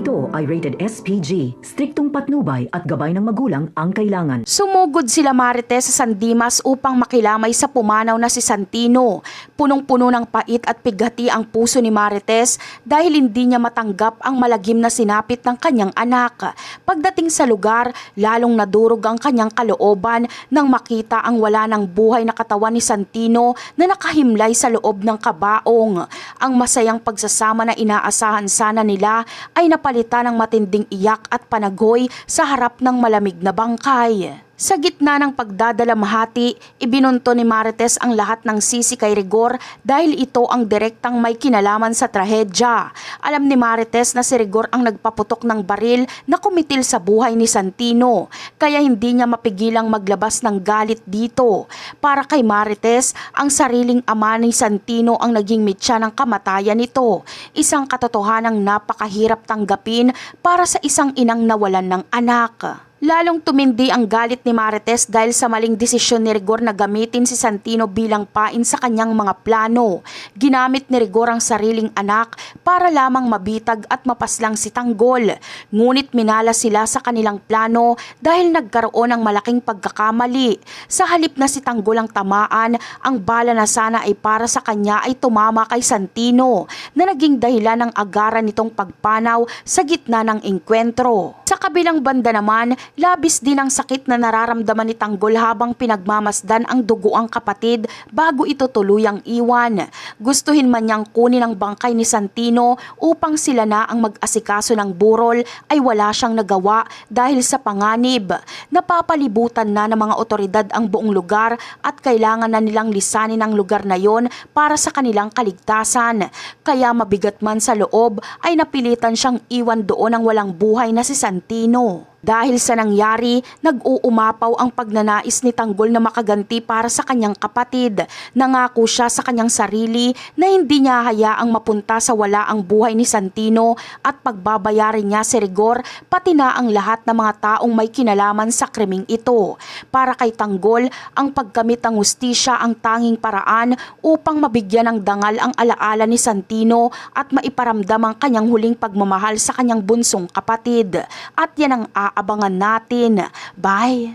ito ay rated SPG. Striktong patnubay at gabay ng magulang ang kailangan. Sumugod sila Marites sa San Dimas upang makilamay sa pumanaw na si Santino. Punong-puno ng pait at pighati ang puso ni Marites dahil hindi niya matanggap ang malagim na sinapit ng kanyang anak. Pagdating sa lugar, lalong nadurog ang kanyang kalooban nang makita ang wala ng buhay na katawan ni Santino na nakahimlay sa loob ng kabaong. Ang masayang pagsasama na inaasahan sana nila ay napalitan ng matinding iyak at panagoy sa harap ng malamig na bangkay. Sa gitna ng pagdadalamhati, ibinunto ni Marites ang lahat ng sisi kay Rigor dahil ito ang direktang may kinalaman sa trahedya. Alam ni Marites na si Rigor ang nagpaputok ng baril na kumitil sa buhay ni Santino, kaya hindi niya mapigilang maglabas ng galit dito. Para kay Marites, ang sariling ama ni Santino ang naging mitya ng kamatayan nito. Isang katotohanang napakahirap tanggapin para sa isang inang nawalan ng anak. Lalong tumindi ang galit ni Marites dahil sa maling desisyon ni Rigor na gamitin si Santino bilang pain sa kanyang mga plano. Ginamit ni Rigor ang sariling anak para lamang mabitag at mapaslang si Tanggol. Ngunit minala sila sa kanilang plano dahil nagkaroon ng malaking pagkakamali. Sa halip na si Tanggol ang tamaan, ang bala na sana ay para sa kanya ay tumama kay Santino na naging dahilan ng agaran nitong pagpanaw sa gitna ng engkwentro. Sa kabilang banda naman, labis din ang sakit na nararamdaman ni Tanggol habang pinagmamasdan ang duguang kapatid bago ito tuluyang iwan. Gustuhin man niyang kunin ang bangkay ni Santino upang sila na ang mag-asikaso ng burol ay wala siyang nagawa dahil sa panganib. Napapalibutan na ng mga otoridad ang buong lugar at kailangan na nilang lisanin ang lugar na yon para sa kanilang kaligtasan. Kaya mabigat man sa loob ay napilitan siyang iwan doon ang walang buhay na si Santino. Dahil sa nangyari, nag-uumapaw ang pagnanais ni Tanggol na makaganti para sa kanyang kapatid. Nangako siya sa kanyang sarili na hindi niya hayaang mapunta sa wala ang buhay ni Santino at pagbabayarin niya si Rigor pati na ang lahat ng mga taong may kinalaman sa krimeng ito. Para kay Tanggol, ang pagkamit ng hustisya ang tanging paraan upang mabigyan ng dangal ang alaala ni Santino at maiparamdam ang kanyang huling pagmamahal sa kanyang bunsong kapatid. At yan ang aabangan natin. Bye!